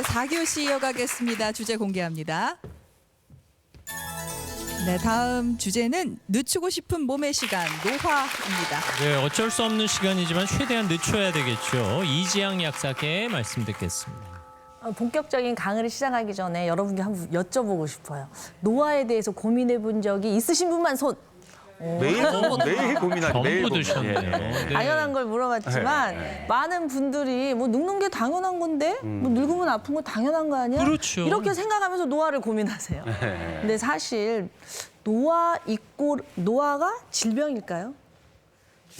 4교시 이어가겠습니다. 주제 공개합니다. 네, 다음 주제는 늦추고 싶은 몸의 시간, 노화입니다. 네, 어쩔 수 없는 시간이지만 최대한 늦춰야 되겠죠. 이지양 약사께 말씀 듣겠습니다. 본격적인 강의를 시작하기 전에 여러분께 한번 여쭤보고 싶어요. 노화에 대해서 고민해 본 적이 있으신 분만 손. 매일 고민하죠. 매일 전부 고민. 드셨네요. 네. 당연한 걸 물어봤지만 많은 분들이 뭐 늙는 게 당연한 건데 뭐 늙으면 아픈 건 당연한 거 아니야? 그렇죠. 이렇게 생각하면서 노화를 고민하세요. 근데 사실 노화가 질병일까요?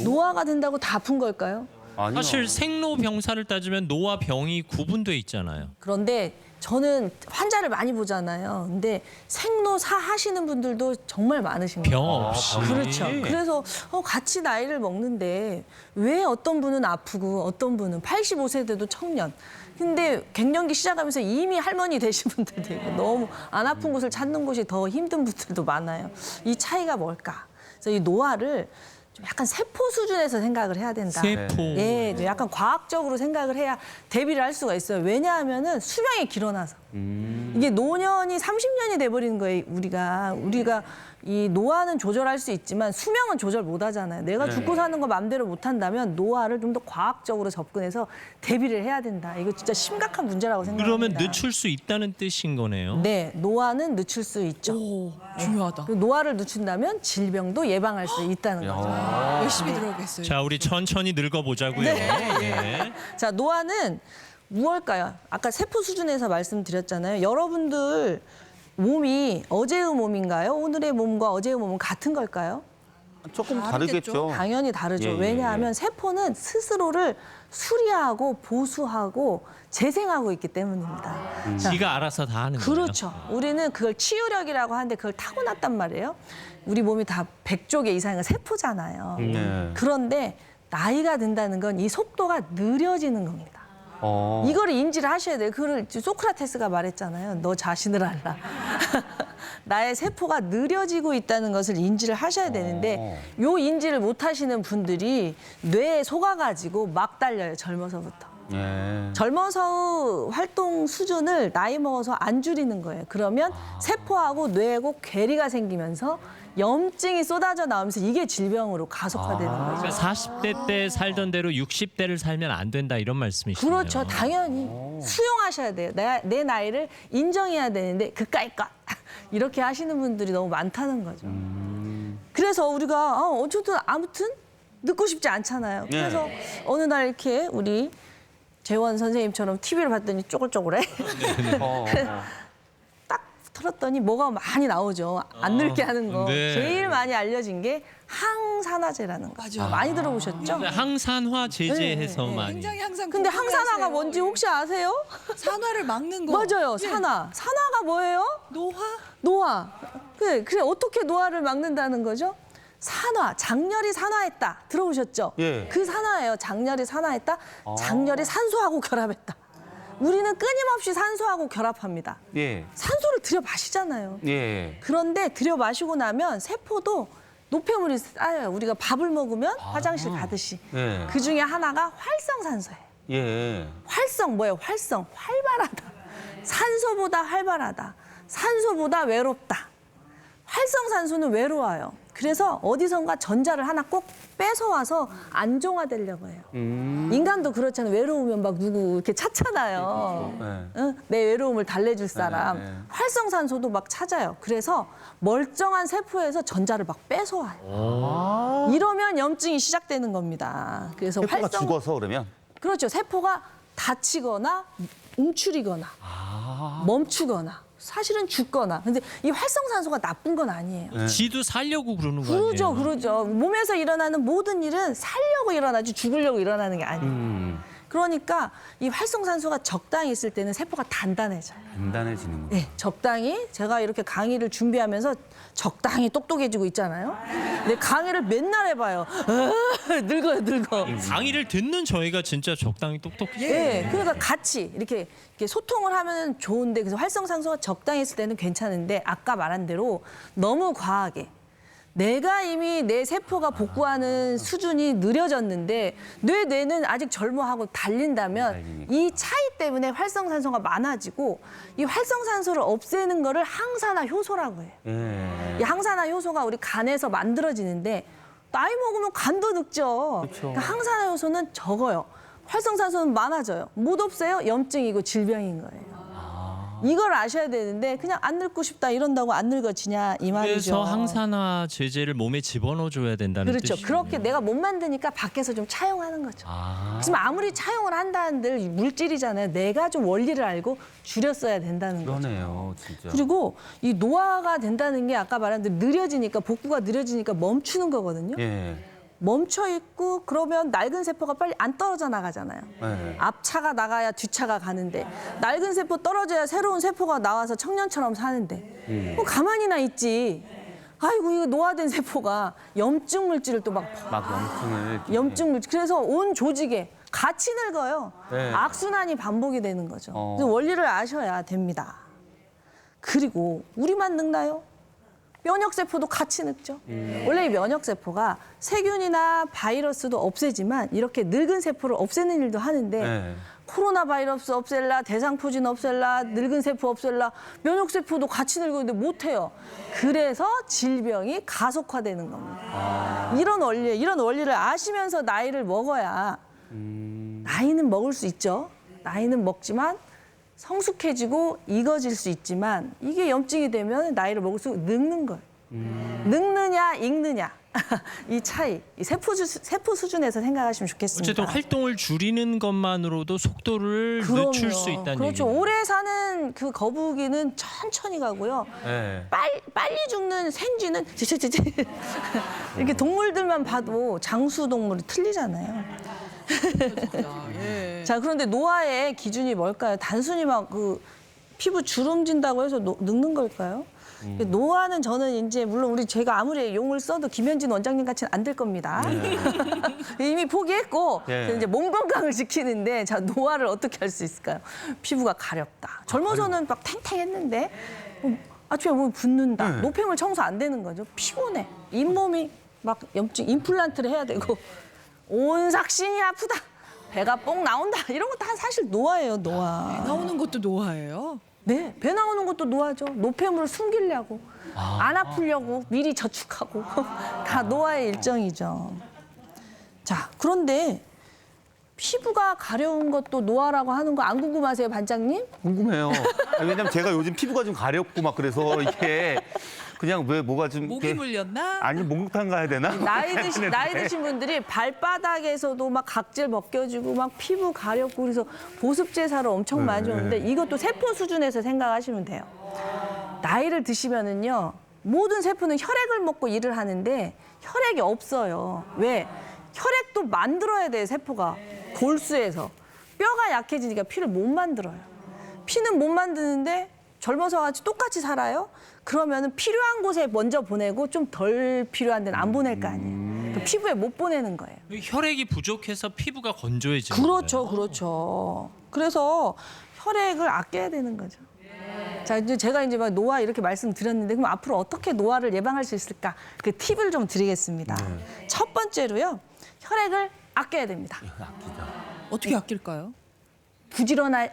노화가 된다고 다 아픈 걸까요? 아니요. 사실 생로병사를 따지면 노화병이 구분돼 있잖아요. 그런데 저는 환자를 많이 보잖아요. 근데 생로사 하시는 분들도 정말 많으십니다. 병 없이. 그렇죠. 그래서 같이 나이를 먹는데 왜 어떤 분은 아프고 어떤 분은 85세 돼도 청년. 근데 갱년기 시작하면서 이미 할머니 되신 분들도 있고 너무 안 아픈 곳을 찾는 곳이 더 힘든 분들도 많아요. 이 차이가 뭘까? 그래서 이 노화를 좀 약간 세포 수준에서 생각을 해야 된다. 세포. 예, 약간 과학적으로 생각을 해야 대비를 할 수가 있어요. 왜냐하면은 수명이 길어나서. 이게 노년이 30년이 돼버리는 거예요. 우리가 이 노화는 조절할 수 있지만 수명은 조절 못 하잖아요. 내가 죽고 사는 거 마음대로 못 한다면 노화를 좀 더 과학적으로 접근해서 대비를 해야 된다. 이거 진짜 심각한 문제라고 생각합니다. 그러면 늦출 수 있다는 뜻인 거네요. 네, 노화는 늦출 수 있죠. 오, 중요하다. 그리고 노화를 늦춘다면 질병도 예방할 수 있다는 거죠. 열심히 들어오겠어요. 자, 우리 천천히 늙어보자고요. 네. 자, 노화는 무엇일까요? 아까 세포 수준에서 말씀드렸잖아요. 여러분들 몸이 어제의 몸인가요? 오늘의 몸과 어제의 몸은 같은 걸까요? 조금 다르겠죠? 다르겠죠. 당연히 다르죠. 예, 예, 왜냐하면 세포는 스스로를 수리하고 보수하고 재생하고 있기 때문입니다. 자, 지가 알아서 다 하는 거예요. 그렇죠. 우리는 그걸 치유력이라고 하는데 그걸 타고났단 말이에요. 우리 몸이 다 100조 개 이상의 세포잖아요. 네. 그런데 나이가 든다는 건 이 속도가 느려지는 겁니다. 이거를 인지를 하셔야 돼요. 그걸 소크라테스가 말했잖아요. 너 자신을 알라. 나의 세포가 느려지고 있다는 것을 인지를 하셔야 되는데 요 인지를 못 하시는 분들이 뇌에 속아가지고 막 달려요. 젊어서부터. 예. 젊어서 활동 수준을 나이 먹어서 안 줄이는 거예요. 그러면 세포하고 뇌하고 괴리가 생기면서 염증이 쏟아져 나오면서 이게 질병으로 가속화되는 거죠. 그러니까 40대 때 살던 대로 60대를 살면 안 된다 이런 말씀이시네요. 그렇죠. 당연히 수용하셔야 돼요. 내 나이를 인정해야 되는데 그까이까 이렇게 하시는 분들이 너무 많다는 거죠. 그래서 우리가 어쨌든 아무튼 늦고 싶지 않잖아요. 그래서 어느 날 이렇게 우리 재원 선생님처럼 TV를 봤더니 쪼글쪼글해. 딱 틀었더니 뭐가 많이 나오죠. 안 늙게 하는 거. 네. 제일 많이 알려진 게 항산화제라는 거. 맞아. 많이 들어보셨죠? 항산화 제제해서 네, 네. 많이. 굉장히 항상 근데 궁금해하세요. 항산화가 뭔지 혹시 아세요? 산화를 막는 거. 맞아요. 예. 산화가 뭐예요? 노화? 노화. 그래 어떻게 노화를 막는다는 거죠? 산화, 장렬히 산화했다. 들어보셨죠? 예. 그 산화예요. 장렬히 산화했다. 장렬히 산소하고 결합했다. 우리는 끊임없이 산소하고 결합합니다. 예. 산소를 들여 마시잖아요. 예. 그런데 들여 마시고 나면 세포도 노폐물이 쌓여요. 우리가 밥을 먹으면 화장실 가듯이. 예. 그 중에 하나가 활성산소예요. 예. 활성 뭐예요? 활성. 활발하다. 산소보다 활발하다. 산소보다 외롭다. 활성산소는 외로워요. 그래서 어디선가 전자를 하나 꼭 뺏어와서 안정화되려고 해요. 인간도 그렇잖아요. 외로우면 막 누구 이렇게 찾잖아요. 응? 내 외로움을 달래줄 사람. 활성산소도 막 찾아요. 그래서 멀쩡한 세포에서 전자를 막 뺏어와요. 이러면 염증이 시작되는 겁니다. 그래서 세포가 죽어서 그러면? 그렇죠. 세포가 다치거나 움츠리거나 멈추거나 사실은 죽거나. 근데 이 활성산소가 나쁜 건 아니에요. 지도 살려고 그러는 거 아니에요? 그러죠. 몸에서 일어나는 모든 일은 살려고 일어나지 죽으려고 일어나는 게 아니에요. 그러니까 이 활성산소가 적당히 있을 때는 세포가 단단해져요. 단단해지는 거. 네, 적당히 제가 이렇게 강의를 준비하면서 적당히 똑똑해지고 있잖아요. 근데 강의를 맨날 해봐요. 늙어. 강의를 듣는 저희가 진짜 적당히 똑똑해요. 네, 그러니까 같이 이렇게 소통을 하면 좋은데 그래서 활성산소가 적당히 있을 때는 괜찮은데 아까 말한 대로 너무 과하게 내가 이미 내 세포가 복구하는 수준이 느려졌는데 뇌는 아직 젊어하고 달린다면 이 차이 때문에 활성산소가 많아지고 이 활성산소를 없애는 거를 항산화 효소라고 해요. 예. 이 항산화 효소가 우리 간에서 만들어지는데 나이 먹으면 간도 늙죠. 그러니까 항산화 효소는 적어요. 활성산소는 많아져요. 못 없애요? 염증이고 질병인 거예요. 이걸 아셔야 되는데 그냥 안 늙고 싶다 이런다고 안 늙어지냐 이 말이죠. 그래서 항산화 제제를 몸에 집어넣어줘야 된다는 그렇죠. 뜻이군요. 그렇게 내가 못 만드니까 밖에서 좀 차용하는 거죠. 지금 아무리 차용을 한다 한들 물질이잖아요. 내가 좀 원리를 알고 줄였어야 된다는 거죠. 그러네요, 진짜. 그리고 이 노화가 된다는 게 아까 말한 대로 느려지니까 복구가 느려지니까 멈추는 거거든요. 예. 멈춰 있고 그러면 낡은 세포가 빨리 안 떨어져 나가잖아요. 네. 앞차가 나가야 뒤차가 가는데 낡은 세포 떨어져야 새로운 세포가 나와서 청년처럼 사는데 뭐 가만히나 있지. 아이고 이거 노화된 세포가 염증 물질을 또 막 염증을. 염증 물질 그래서 온 조직에 같이 늙어요. 네. 악순환이 반복이 되는 거죠. 그래서 원리를 아셔야 됩니다. 그리고 우리만 늙나요? 면역세포도 같이 늙죠. 원래 이 면역세포가 세균이나 바이러스도 없애지만 이렇게 늙은 세포를 없애는 일도 하는데 네. 코로나 바이러스 없앨라, 대상포진 없앨라, 늙은 세포 없앨라, 면역세포도 같이 늙었는데 못해요. 그래서 질병이 가속화되는 겁니다. 이런 원리를 아시면서 나이를 먹어야 나이는 먹을 수 있죠. 나이는 먹지만 성숙해지고 익어질 수 있지만 이게 염증이 되면 나이를 먹을수록 늙는 거예요. 늙느냐 익느냐 이 차이 이 세포 수준에서 생각하시면 좋겠습니다. 어쨌든 활동을 줄이는 것만으로도 속도를 늦출 수 있다는 그렇죠. 얘기죠. 오래 사는 그 거북이는 천천히 가고요. 예. 빨리 죽는 생쥐는 이렇게 동물들만 봐도 장수 동물이 틀리잖아요. 자, 그런데 노화의 기준이 뭘까요? 단순히 막 그 피부 주름진다고 해서 늙는 걸까요? 노화는 저는 이제 물론 제가 아무리 용을 써도 김현진 원장님 같이는 안 될 겁니다. 이미 포기했고 네. 이제 몸 건강을 지키는데 자 노화를 어떻게 할 수 있을까요? 피부가 가렵다. 젊어서는 막 탱탱했는데 아침에 몸이 붓는다. 네. 노폐물 청소 안 되는 거죠. 피곤해. 잇몸이 막 염증 임플란트를 해야 되고 온 삭신이 아프다. 배가 뽕 나온다. 이런 거 다 사실 노화예요, 노화. 나오는 것도 노화예요. 네, 배 나오는 것도 노화죠. 노폐물을 숨기려고, 안 아프려고 미리 저축하고 다 노화의 일정이죠. 자, 그런데 피부가 가려운 것도 노화라고 하는 거 안 궁금하세요, 반장님? 궁금해요. 아니, 왜냐면 제가 요즘 피부가 좀 가렵고 막 그래서 이게 그냥 왜 뭐가 좀 목이 이렇게- 물렸나? 아니 목욕탕 가야 되나? 나이 드신 분들이 발바닥에서도 막 각질 벗겨지고 막 피부 가렵고 그래서 보습 제사를 엄청 많이 줬는데 이것도 세포 수준에서 생각하시면 돼요. 나이를 드시면은요 모든 세포는 혈액을 먹고 일을 하는데 혈액이 없어요. 왜? 혈액도 만들어야 돼요 세포가 골수에서 뼈가 약해지니까 피를 못 만들어요. 피는 못 만드는데 젊어서 같이 똑같이 살아요. 그러면은 필요한 곳에 먼저 보내고 좀 덜 필요한 데는 안 보낼 거 아니에요. 그 피부에 못 보내는 거예요. 혈액이 부족해서 피부가 건조해지는 그렇죠, 거예요. 그렇죠. 그래서 혈액을 아껴야 되는 거죠. 자, 이제 제가 이제 막 노화 이렇게 말씀드렸는데 그럼 앞으로 어떻게 노화를 예방할 수 있을까? 그 팁을 좀 드리겠습니다. 첫 번째로요, 혈액을 아껴야 됩니다. 어떻게 아낄까요?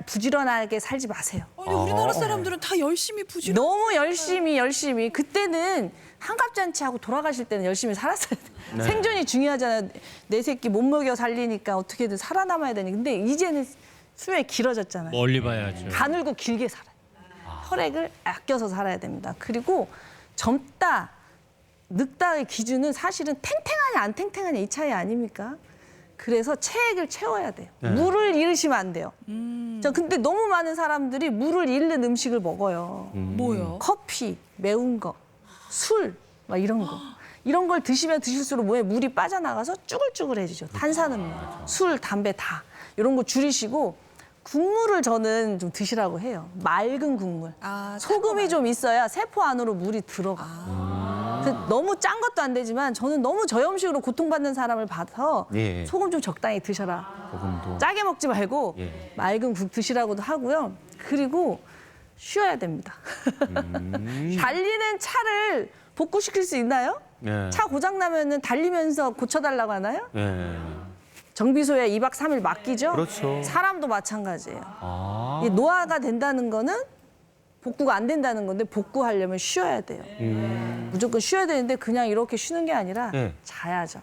부지런하게 살지 마세요. 아니, 우리나라 사람들은 다 열심히 부지런. 너무 열심히 그때는 한갑잔치하고 돌아가실 때는 열심히 살았어야 돼요. 생존이 중요하잖아요. 내 새끼 못 먹여 살리니까 어떻게든 살아남아야 되니. 근데 이제는 수명이 길어졌잖아요. 멀리 봐야죠. 가늘고 길게 살아요. 혈액을 아껴서 살아야 됩니다. 그리고 젊다, 늙다의 기준은 사실은 탱탱하냐 안 탱탱하냐 이 차이 아닙니까? 그래서 체액을 채워야 돼요. 물을 잃으시면 안 돼요. 자, 근데 너무 많은 사람들이 물을 잃는 음식을 먹어요. 뭐요? 커피, 매운 거, 술, 막 이런 거. 이런 걸 드시면 드실수록 몸에 물이 빠져나가서 쭈글쭈글해지죠. 탄산음료, 술, 담배 다. 이런 거 줄이시고 국물을 저는 좀 드시라고 해요. 맑은 국물. 아, 소금이 좀 있어야 세포 안으로 물이 들어가. 그래서 너무 짠 것도 안 되지만 저는 너무 저염식으로 고통받는 사람을 봐서 예. 소금 좀 적당히 드셔라. 조금도. 짜게 먹지 말고 예. 맑은 국 드시라고도 하고요. 그리고 쉬어야 됩니다. 달리는 차를 복구시킬 수 있나요? 예. 차 고장 나면은 달리면서 고쳐달라고 하나요? 예. 정비소에 2박 3일 맡기죠. 그렇죠. 사람도 마찬가지예요. 아. 이 노화가 된다는 거는 복구가 안 된다는 건데 복구하려면 쉬어야 돼요. 무조건 쉬어야 되는데 그냥 이렇게 쉬는 게 아니라 예. 자야죠.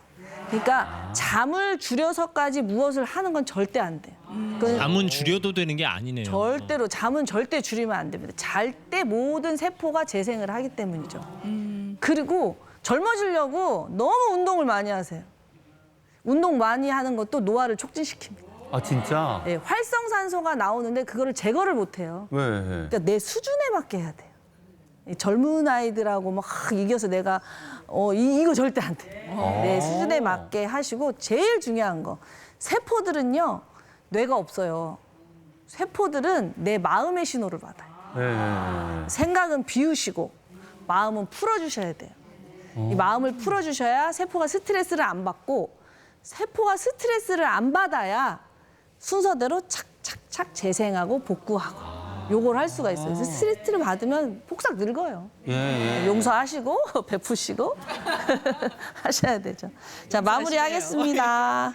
그러니까 잠을 줄여서까지 무엇을 하는 건 절대 안 돼요. 그건 잠은 줄여도 되는 게 아니네요. 절대로 잠은 절대 줄이면 안 됩니다. 잘 때 모든 세포가 재생을 하기 때문이죠. 그리고 젊어지려고 너무 운동을 많이 하세요. 운동 많이 하는 것도 노화를 촉진시킵니다. 아 진짜? 예, 활성산소가 나오는데 그거를 제거를 못 해요. 왜? 그러니까 내 수준에 맞게 해야 돼요. 이 젊은 아이들하고 막 이겨서 내가 이거 절대 안 돼. 내 수준에 맞게 하시고 제일 중요한 거 세포들은요 뇌가 없어요. 세포들은 내 마음의 신호를 받아요. 예. 생각은 비우시고 마음은 풀어주셔야 돼요. 이 마음을 풀어주셔야 세포가 스트레스를 안 받고 세포가 스트레스를 안 받아야 순서대로 착착착 재생하고 복구하고 요걸 할 수가 있어요. 그래서 스트레스를 받으면 폭삭 늙어요. 예. 용서하시고 베푸시고 하셔야 되죠. 자 마무리하겠습니다.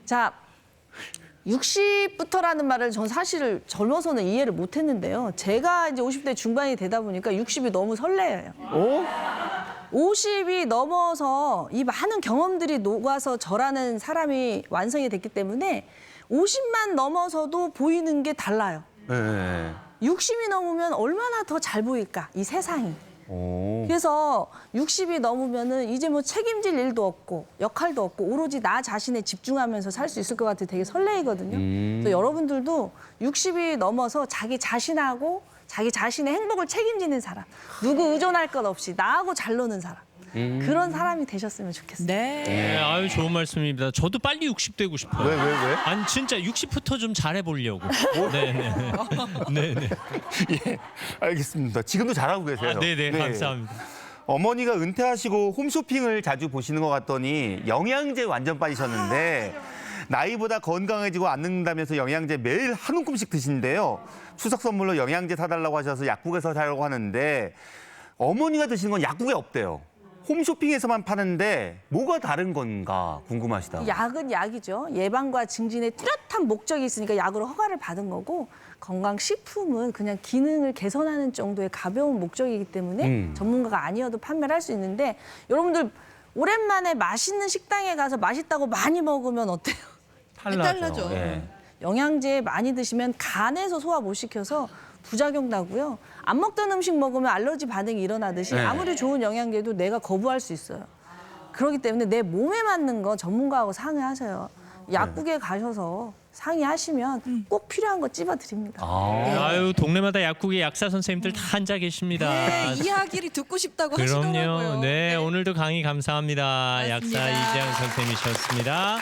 자 60부터라는 말을 전 사실 젊어서는 이해를 못했는데요. 제가 이제 50대 중반이 되다 보니까 60이 너무 설레요. 어? 50이 넘어서 이 많은 경험들이 녹아서 저라는 사람이 완성이 됐기 때문에 50만 넘어서도 보이는 게 달라요. 예. 60이 넘으면 얼마나 더 잘 보일까, 이 세상이. 오. 그래서 60이 넘으면은 이제 뭐 책임질 일도 없고 역할도 없고 오로지 나 자신에 집중하면서 살 수 있을 것 같아 되게 설레이거든요. 그래서 여러분들도 60이 넘어서 자기 자신하고 자기 자신의 행복을 책임지는 사람, 누구 의존할 것 없이 나하고 잘 노는 사람, 그런 사람이 되셨으면 좋겠어요. 네. 네, 아유 좋은 말씀입니다. 저도 빨리 60 되고 싶어요. 왜? 아니 진짜 60부터 좀 잘해 보려고. 네네. 네네. 예. 알겠습니다. 지금도 잘하고 계세요. 아, 네네 네. 감사합니다. 어머니가 은퇴하시고 홈쇼핑을 자주 보시는 것 같더니 영양제 완전 빠지셨는데 나이보다 건강해지고 안 늙는다면서 영양제 매일 한 움큼씩 드시는데요. 추석 선물로 영양제 사달라고 하셔서 약국에서 사려고 하는데 어머니가 드시는 건 약국에 없대요. 홈쇼핑에서만 파는데 뭐가 다른 건가 궁금하시다고. 약은 약이죠. 예방과 증진에 뚜렷한 목적이 있으니까 약으로 허가를 받은 거고 건강식품은 그냥 기능을 개선하는 정도의 가벼운 목적이기 때문에 전문가가 아니어도 판매를 할 수 있는데 여러분들 오랜만에 맛있는 식당에 가서 맛있다고 많이 먹으면 어때요? 달라져. 예. 영양제 많이 드시면 간에서 소화 못 시켜서 부작용 나고요. 안 먹던 음식 먹으면 알러지 반응이 일어나듯이 네. 아무리 좋은 영양제도 내가 거부할 수 있어요. 그렇기 때문에 내 몸에 맞는 거 전문가하고 상의하세요. 약국에 가셔서 상의하시면 꼭 필요한 거 찝어드립니다. 아유 동네마다 약국에 약사 선생님들 다 앉아 계십니다. 네, 이야기를 듣고 싶다고 하시더라고요. 그럼요. 네, 오늘도 강의 감사합니다. 고맙습니다. 약사 이지영 선생님이셨습니다.